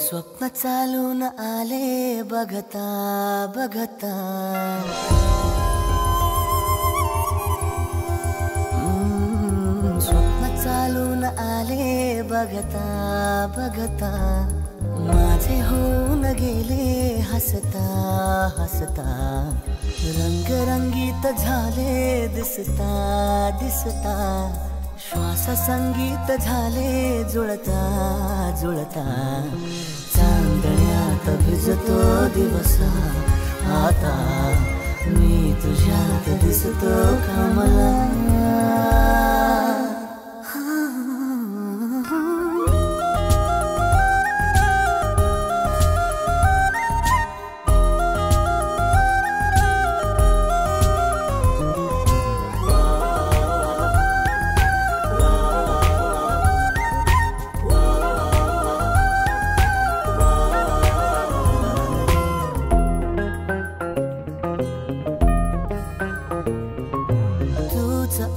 स्वप्न चालून आले बघता बघता, स्वप्न चालून आले बघता बघता, माझे होऊन गेले हसता हसता, रंगरंगीत झाले दिसता दिसता, श्वास संगीत झाले जुळता जुळता, चांदण्यात भिजतो दिवस आता, मी तुझ्यात दिसतो कमला.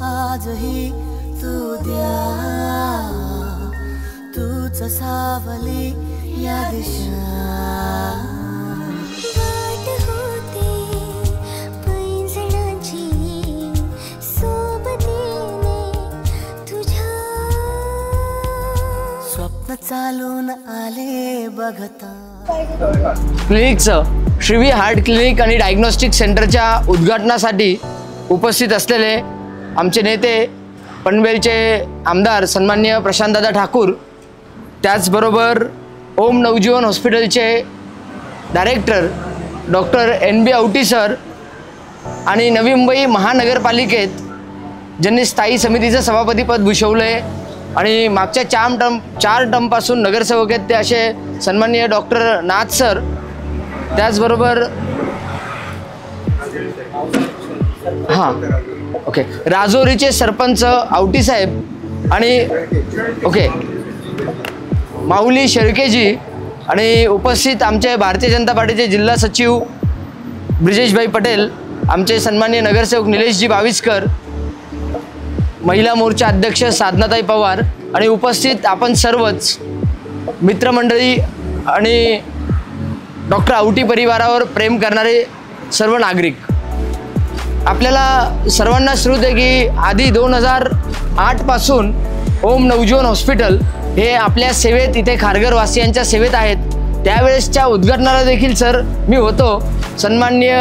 आजही तू द्या, तूच सावली या दिशा, वाट होती पैंजणाची सोबतीने तुझ्या, स्वप्न चालून आले बघता. क्लिनिकचं श्रीवी हार्ट क्लिनिक आणि डायग्नोस्टिक सेंटरच्या उद्घाटनासाठी उपस्थित असलेले आमचे नेते पनवेलचे आमदार सन्माननीय प्रशांतदादा ठाकूर, त्याचबरोबर ओम नवजीवन हॉस्पिटलचे director doctor NB Awati sir आणि नवी मुंबई महानगरपालिकेत ज्यांनी स्थायी समितीचं सभापतीपद भूषवलं आहे आणि मागच्या 4 टर्मपासून नगरसेवक आहेत ते असे सन्माननीय डॉक्टर नाथ सर, त्याचबरोबर ओके राजोरीचे सरपंच आवटी साहेब आणि माऊली शेळकेजी, आणि उपस्थित आमचे भारतीय जनता पार्टीचे जिल्हा सचिव ब्रिजेशभाई पटेल, आमचे सन्माननीय नगरसेवक निलेशजी बाविस्कर, महिला मोर्चा अध्यक्ष साधनाताई पवार आणि उपस्थित आपण सर्वच मित्रमंडळी आणि डॉक्टर आवटी परिवारावर प्रेम करणारे सर्व नागरिक. आपल्याला सर्वांना श्रुत आहे की आधी 2008 पासून ओम नवजीवन हॉस्पिटल हे आपल्या सेवेत इथे खारघरवासियांच्या सेवेत आहेत. त्यावेळेसच्या उद्घाटनाला देखील सर मी होतो. सन्माननीय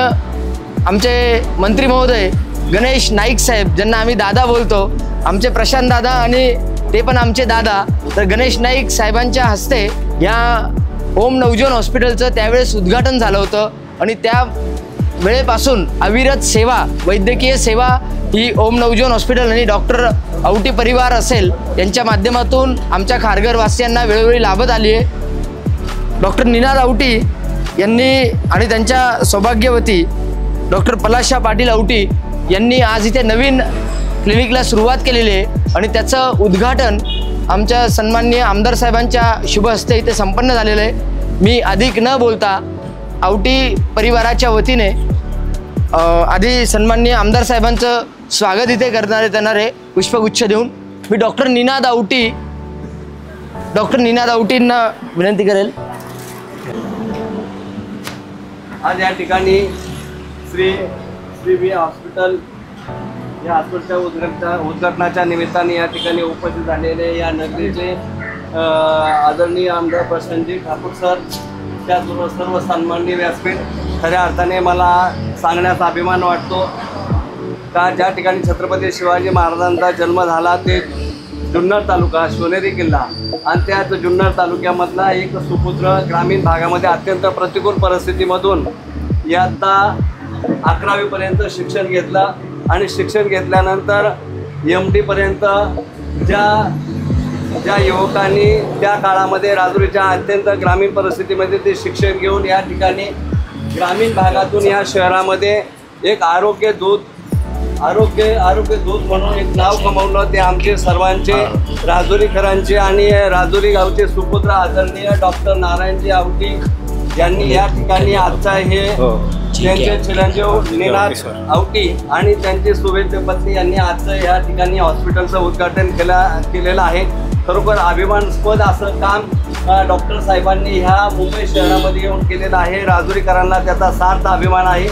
आमचे मंत्री महोदय गणेश नाईक साहेब, ज्यांना आम्ही दादा बोलतो, आमचे प्रशांत दादा आणि ते पण आमचे दादा, तर गणेश नाईक साहेबांच्या हस्ते या ओम नवजीवन हॉस्पिटलचं त्यावेळेस उद्घाटन झालं होतं आणि त्या वेळेपासून अविरत सेवा, वैद्यकीय सेवा ही ओम नवजीवन हॉस्पिटल आणि डॉक्टर आवटी परिवार असेल यांच्या माध्यमातून आमच्या खारघरवासियांना वेळोवेळी लाभत आली आहे. डॉक्टर निनाद आवटी यांनी आणि त्यांच्या सौभाग्यवती डॉक्टर पलाशा पाटील आवटी यांनी आज इथे नवीन क्लिनिकला सुरुवात केलेली आहे आणि त्याचं उद्घाटन आमच्या सन्माननीय आमदार साहेबांच्या शुभ हस्ते इथे संपन्न झालेलं आहे. मी अधिक न बोलता आवटी परिवाराच्या वतीने आधी सन्माननीय आमदार साहेबांचं स्वागत इथे करण्यात येणार आहे पुष्पगुच्छ देऊन. मी डॉक्टर निनाद आवटींना विनंती करेल. आज या ठिकाणी श्रीवी हॉस्पिटल या हॉस्पिटलच्या उद्घाटनाच्या निमित्ताने या ठिकाणी उपस्थित झालेले या नगरीचे आदरणीय आमदार प्रशांतजी ठाकूर सर, त्याचबरोबर सर्व सन्माननीय व्यासपीठ. खऱ्या अर्थाने मला सांगण्याचा अभिमान वाटतो का ज्या ठिकाणी छत्रपती शिवाजी महाराजांचा जन्म झाला ते जुन्नर तालुका शिवनेरी किल्ला आणि त्याच जुन्नर तालुक्यामधला एक सुपुत्र ग्रामीण भागामध्ये अत्यंत प्रतिकूल परिस्थितीमधून इयत्ता 11वी पर्यंत शिक्षण घेतलं आणि शिक्षण घेतल्यानंतर MD पर्यंत ज्या युवकांनी त्या काळामध्ये राजुरीच्या अत्यंत ग्रामीण परिस्थितीमध्ये ते शिक्षण घेऊन या ठिकाणी ग्रामीण भागातून या शहरामध्ये एक आरोग्य दूत म्हणून एक नाव कमावलं. ते आमचे सर्वांचे राजुरीकरांचे आणि राजुरी गावचे सुपुत्र आदरणीय डॉक्टर नारायणजी आवटी यांनी या ठिकाणी आजचा हे त्यांचे चिरंजीव निनाद आवटी आणि त्यांची सुवेद्य पत्नी यांनी आजचं या ठिकाणी हॉस्पिटलचं उद्घाटन केलेलं आहे. खरोखर अभिमानास्पद असं काम डॉक्टर साहेबांनी ह्या मुंबई शहरामध्ये येऊन केलेला आहे. राजुरीकरांना त्याचा सार्थ अभिमान आहे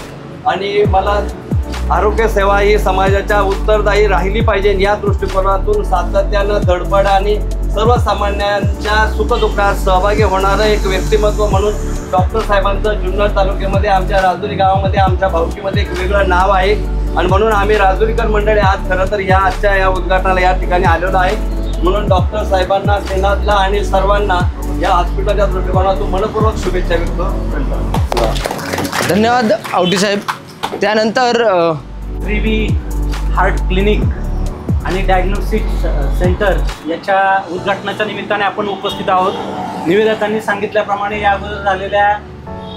आणि मला आरोग्य सेवा ही समाजाच्या उत्तरदायी राहिली पाहिजे या दृष्टिकोनातून सातत्यानं धडपड आणि सर्वसामान्यांच्या सुखदुःखात सहभागी होणारं एक व्यक्तिमत्व म्हणून डॉक्टर साहेबांचं जुन्नर तालुक्यामध्ये आमच्या राजुरी गावामध्ये आमच्या भावकीमध्ये एक वेगळं नाव आहे आणि म्हणून आम्ही राजुरीकर मंडळी आज खरं तर आजच्या या उद्घाटनाला या ठिकाणी आलेलो आहे. म्हणून डॉक्टर साहेबांना सेनातला आणि सर्वांना या हॉस्पिटलच्या दृष्टिकोनातून मनपूर्वक शुभेच्छा व्यक्त करतो. धन्यवाद आवटी साहेब. त्यानंतर श्रीवी हार्ट क्लिनिक आणि डायग्नोस्टिक सेंटर याच्या उद्घाटनाच्या निमित्ताने आपण उपस्थित आहोत. निवेदकांनी सांगितल्याप्रमाणे या अगोदर झालेल्या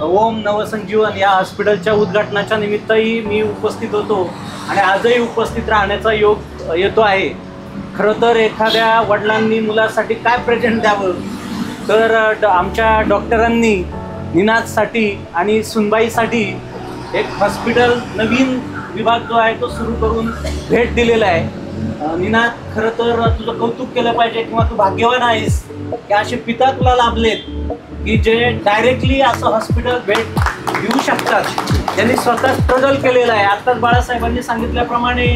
ओम नवसंजीवन या हॉस्पिटलच्या उद्घाटनाच्या निमित्तही मी उपस्थित होतो आणि आजही उपस्थित राहण्याचा योग येतो आहे. खरं तर एखाद्या वडिलांनी मुलासाठी काय प्रेझेंट द्यावं तर आमच्या डॉक्टरांनी निनादसाठी आणि सुनबाईसाठी एक हॉस्पिटल नवीन विभाग जो आहे तो सुरू करून भेट दिलेला आहे. निनाद, खरं तर तुझं कौतुक केलं पाहिजे किंवा तू भाग्यवान आहेस की असे पिता तुला लाभलेत की जे डायरेक्टली असं हॉस्पिटल भेट देऊ शकतात. त्यांनी स्वतः स्ट्रगल केलेलं आहे. आत्ताच बाळासाहेबांनी सांगितल्याप्रमाणे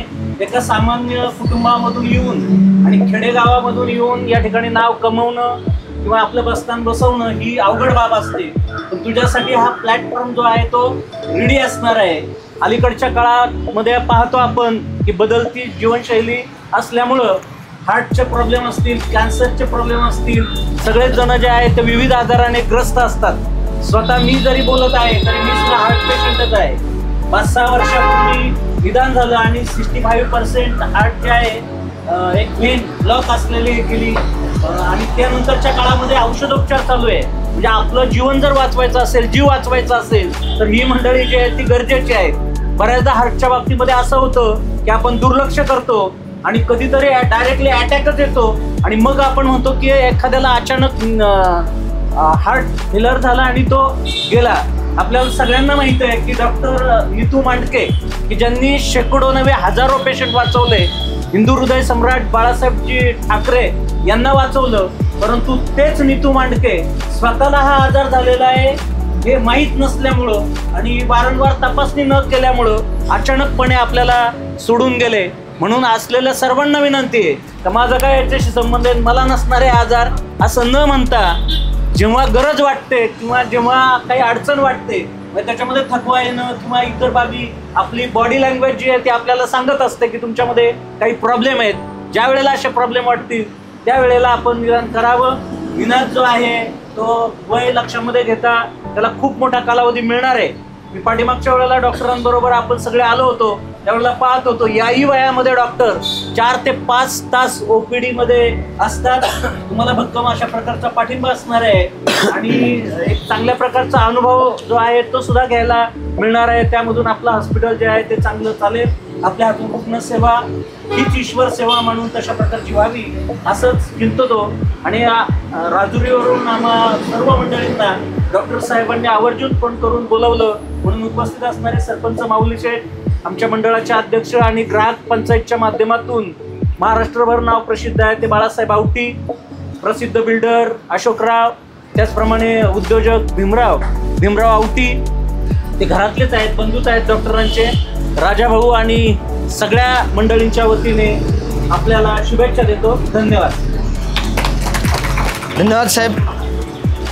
एका सामान्य कुटुंबामधून येऊन आणि खेडेगावामधून येऊन या ठिकाणी नाव कमवणं किंवा आपलं बसस्थान बसवणं ही अवघड बाब असते. पण तुझ्यासाठी हा प्लॅटफॉर्म जो आहे तो रेडी असणार आहे. अलीकडच्या काळामध्ये पाहतो आपण की बदलती जीवनशैली असल्यामुळं हार्टचे प्रॉब्लेम असतील, कॅन्सरचे प्रॉब्लेम असतील, सगळेच जण जे आहेत ते विविध आजाराने ग्रस्त असतात. स्वतः मी जरी बोलत आहे तरी मी सुद्धा हार्ट पेशंटच आहे. 5-6 वर्षापूर्वी निदान झालं आणि 65% हार्ट जे आहे एक व्हेन ब्लॉक असलेली गेली आणि त्यानंतरच्या काळामध्ये औषधोपचार चालू आहे. म्हणजे आपलं जीवन जर वाचवायचं असेल, जीव वाचवायचा असेल तर ही मंडळी जी आहे ती गरजेची आहे. बऱ्याचदा हार्टच्या बाबतीमध्ये असं होतं की आपण दुर्लक्ष करतो आणि कधीतरी डायरेक्टली अटॅकच येतो आणि मग आपण म्हणतो की एखाद्याला अचानक हार्ट फेलर झाला आणि तो गेला. आपल्याला सगळ्यांना माहिती आहे की डॉक्टर नीतू मांडके की ज्यांनी शेकडो नव्हे हजारो पेशंट वाचवले, हिंदू हृदय सम्राट बाळासाहेबजी ठाकरे यांना वाचवलं, परंतु तेच नीतू मांडके स्वतःला हा आजार झालेला आहे हे माहीत नसल्यामुळं आणि वारंवार तपासणी न केल्यामुळं अचानकपणे आपल्याला सोडून गेले. म्हणून असलेल्या सर्वांना विनंती आहे तर माझा काय याच्याशी संबंध आहे, मला नसणारे आजार असं न म्हणता जेव्हा गरज वाटते किंवा जेव्हा काही अडचण वाटते त्याच्यामध्ये थकवा येणं किंवा इतर बाबी आपली बॉडी लँग्वेज जी आहे ती आपल्याला सांगत असते की तुमच्यामध्ये काही प्रॉब्लेम आहेत. ज्या वेळेला असे प्रॉब्लेम वाटतील त्यावेळेला आपण निदान करावं. निनाद जो आहे तो वय लक्षामध्ये घेता त्याला खूप मोठा कालावधी मिळणार आहे. मी पाठीमागच्या वेळेला डॉक्टरांबरोबर आपण सगळे आलो होतो त्यावेळेला पाहत होतो याही वयामध्ये डॉक्टर 4 ते 5 तास OPD मध्ये असतात. तुम्हाला भक्कम अशा प्रकारचा पाठिंबा असणार आहे आणि एक चांगल्या प्रकारचा अनुभव जो आहे तो सुद्धा घ्यायला मिळणार आहे. त्यामधून आपलं हॉस्पिटल जे आहे ते चांगलं चालेल. आपल्या हातून रुग्णसेवा हीच ईश्वर सेवा म्हणून तशा प्रकारची व्हावी असंच चिंततो आणि राजुरीवरून आम्हा सर्व मंडळींना डॉक्टर साहेबांनी आवर्जून फोन करून बोलवलं म्हणून उपस्थित असणारे सरपंच माऊली शेठ, आमच्या मंडळाचे अध्यक्ष आणि ग्राहक पंचायतच्या माध्यमातून महाराष्ट्रभर नाव प्रसिद्ध आहे ते बाळासाहेब आवटी, प्रसिद्ध बिल्डर अशोकराव, त्याचप्रमाणे उद्योजक भीमराव आवटी, ते घरातलेच आहेत, बंधूच आहेत डॉक्टरांचे. राजाभाऊ आणि सगळ्या मंडळींच्या वतीने आपल्याला शुभेच्छा देतो. धन्यवाद. धन्यवाद साहेब.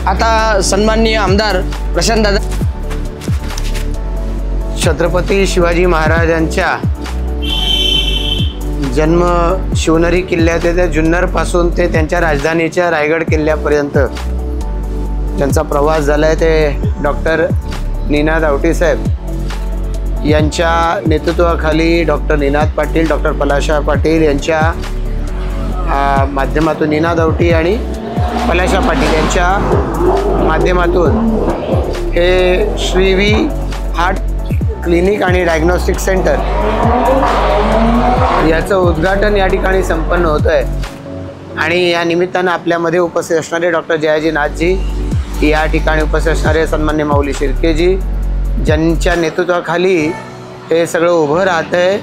आता सन्माननीय आमदार प्रशांत दादा. छत्रपती शिवाजी महाराजांच्या जन्म शिवनेरी किल्ल्यात ते जुन्नरपासून ते त्यांच्या राजधानीच्या रायगड किल्ल्यापर्यंत त्यांचा प्रवास झाला आहे. ते डॉक्टर निनाद आवटी साहेब यांच्या नेतृत्वाखाली डॉक्टर निनाद पाटील, डॉक्टर पलाशा पाटील यांच्या माध्यमातून, निनाद आवटी आणि पलाशा पाटील यांच्या माध्यमातून हे श्रीवी हार्ट क्लिनिक आणि डायग्नोस्टिक सेंटर याचं उद्घाटन या ठिकाणी संपन्न होतं आहे. आणि या निमित्तानं आपल्यामध्ये उपस्थित असणारे डॉक्टर जयाजी नाथजी, या ठिकाणी उपस्थित असणारे सन्मान्य माऊली शिर्केजी, ज्यांच्या नेतृत्वाखाली हे सगळं उभं राहतं आहे,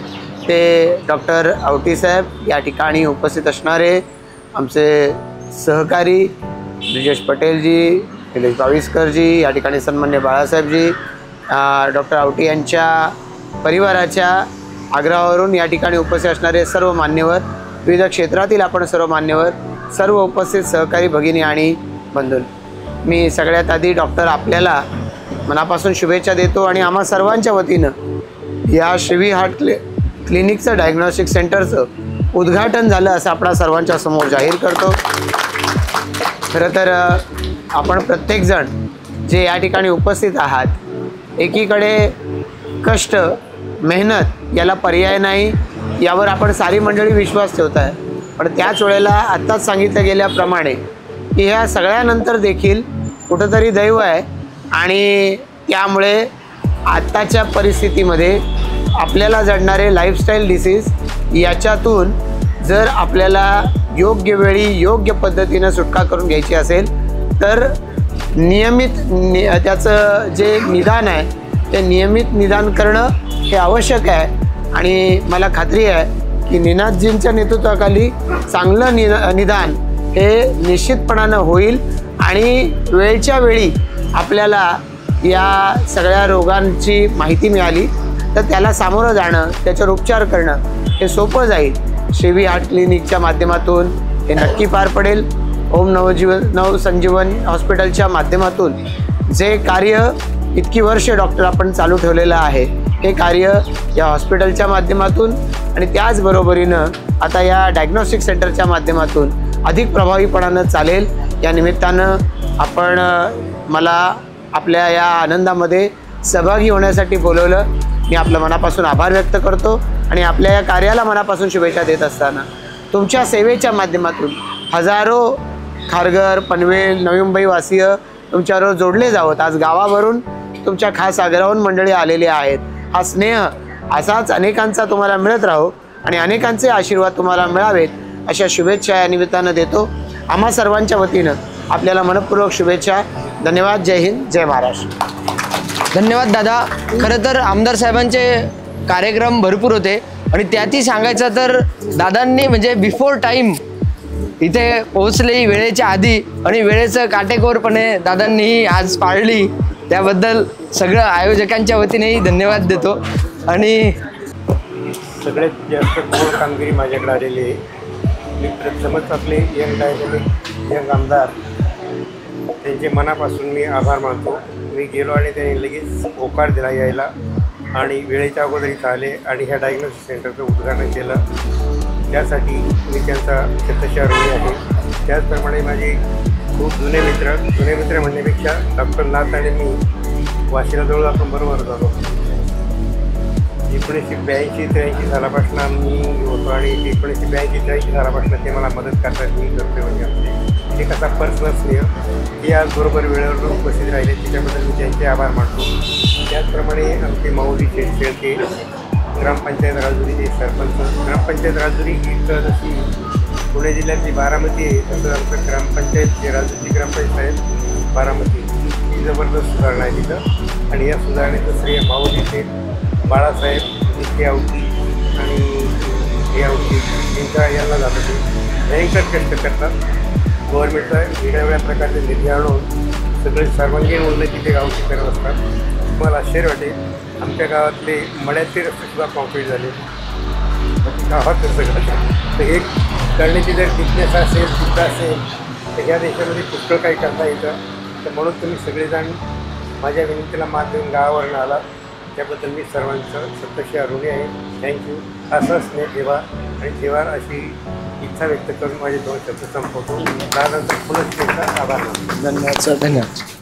ते डॉक्टर आवटी साहेब, या ठिकाणी उपस्थित असणारे आमचे सहकारी ब्रिजेश पटेलजी, निलेश बाविस्करजी, या ठिकाणी सन्मान्य बाळासाहेबजी, डॉक्टर आवटी यांच्या परिवाराच्या आग्रहावरून या ठिकाणी उपस्थित असणारे सर्व मान्यवर, विविध क्षेत्रातील आपण सर्व मान्यवर, सर्व उपस्थित सहकारी भगिनी आणि बंधूंनो, मी सगळ्यात आधी डॉक्टर आपल्याला मनापासून शुभेच्छा देतो आणि आम्हा सर्वांच्या वतीनं या श्रीवी हार्ट क्लिनिकचं डायग्नॉस्टिक सेंटरचं उद्घाटन झालं असं आपणा सर्वांच्या समोर जाहीर करतो. खरं तर आपण प्रत्येकजण जे या ठिकाणी उपस्थित आहात, एकीकडे कष्ट, मेहनत याला पर्याय नाही यावर आपण सारी मंडळी विश्वास ठेवत आहे, पण त्याच वेळेला आत्ताच सांगितलं गेल्याप्रमाणे की ह्या सगळ्यानंतर देखील कुठंतरी दैव आहे आणि त्यामुळे आत्ताच्या परिस्थितीमध्ये आपल्याला जडणारे लाईफस्टाईल डिसीज याच्यातून जर आपल्याला योग्य वेळी योग्य पद्धतीनं सुटका करून घ्यायची असेल तर नियमित त्याचं जे निदान आहे ते नियमित निदान करणं हे आवश्यक आहे. आणि मला खात्री आहे की निनादजींच्या नेतृत्वाखाली चांगलं निदान हे निश्चितपणानं होईल आणि वेळच्या वेळी आपल्याला या सगळ्या रोगांची माहिती मिळाली तर त्याला सामोरं जाणं, त्याच्यावर उपचार करणं हे सोपं जाईल. श्रीवी हार्ट क्लिनिकच्या माध्यमातून हे नक्की पार पडेल. ओम नवसंजीवन हॉस्पिटलच्या माध्यमातून जे कार्य इतकी वर्ष डॉक्टर आपण चालू ठेवलेलं आहे, हे कार्य या हॉस्पिटलच्या माध्यमातून आणि त्याचबरोबरीनं आता या डायग्नॉस्टिक सेंटरच्या माध्यमातून अधिक प्रभावीपणानं चालेल. या निमित्तानं आपण मला आपल्या या आनंदामध्ये सहभागी होण्यासाठी बोलवलं. मी आपलं मनापासून आभार व्यक्त करतो आणि आपल्या या कार्याला मनापासून शुभेच्छा देत असताना तुमच्या सेवेच्या माध्यमातून हजारो खारघर, पनवेल, नवी मुंबई वासीय तुमच्याबरोबर जोडले जावत. आज गावावरून तुमच्या खास आग्रहावरून मंडळी आलेली आहेत. हा स्नेह असाच अनेकांचा तुम्हाला मिळत राहो आणि अनेकांचे आशीर्वाद तुम्हाला मिळावेत अशा शुभेच्छा या निमित्तानं देतो. आम्हा सर्वांच्या वतीनं आपल्याला मनपूर्वक शुभेच्छा. धन्यवाद. जय हिंद, जय महाराष्ट्र. धन्यवाद दादा. खरं तर आमदार साहेबांचे कार्यक्रम भरपूर होते आणि त्यातही सांगायचं तर दादांनी म्हणजे बिफोर टाईम इथे पोहोचले, वेळेच्या आधी, आणि वेळेचं काटेकोरपणे दादांनी आज पाळली. त्याबद्दल सगळं आयोजकांच्या वतीनेही धन्यवाद देतो. आणि सगळ्यात जास्त गोड कामगिरी माझ्याकडे आलेली आहे. मी प्रथमच आपले यंग आमदार त्यांचे मनापासून मी आभार मानतो. मी गेलो आणि त्यांनी लगेच होकार दिला यायला आणि वेळेच्या अगोदर इथं आले आणि ह्या डायग्नोस्टिक सेंटरचं उद्घाटन केलं. त्यासाठी मी त्यांचा शतशः ऋणी आहे. त्याचप्रमाणे माझे खूप जुने मित्र म्हणण्यापेक्षा डॉक्टर नाथ आणि मी वाशीला जवळ आपण बरोबर झालो. 1982-83 सालापासून आम्ही होतो आणि 1982-83 सालापासून ते मला मदत करतात. मी करते म्हणजे आमचे एक असा पर्सनल स्नेह की आज बरोबर वेळेवर उपस्थित राहिले त्याच्याबद्दल मी त्यांचे आभार मानतो. त्याचप्रमाणे आमचे माऊली शेळके, ग्रामपंचायत राजुरीचे सरपंच. ग्रामपंचायत राजुरी ही जशी पुणे जिल्ह्यातली बारामती आहे तसं आमचं ग्रामपंचायत राजुरी ग्रामपंचायत आहे बारामती ही जबरदस्त सुधारणा आहे तिथं. आणि या सुधारणेचं श्रेय माऊलीचे बाळासाहेब, नित्य आवटी आणि हे आवटी यांना जातं. ते भयंकर कष्ट करतात. गव्हर्नमेंटचा वेगळ्या प्रकारचे निधी आणून सगळे सर्वांगीण उन्नती ते गावची करत असतात. तुम्हाला आश्चर्य वाटेल आमच्या गावातले मड्याचे रस्तेसुद्धा कॉम्प्लीट झाले गावात सगळं. तर हे करण्याची जर जिज्ञासा असेल, सुद्धा असेल तर ह्या देशामध्ये पुष्कळ काही करता येतं. तर म्हणून तुम्ही सगळेजण माझ्या विनंतीला मात देऊन गावावरून आला त्याबद्दल मी सर्वांचं शतशः ऋणी आहे. थँक्यू. असा स्नेह ठेवा आणि ठेवा अशी इच्छा व्यक्त करून माझे 2 शब्द संपवतो. दादांचा पुनश्च आभार मानतो. धन्यवाद सर. धन्यवाद.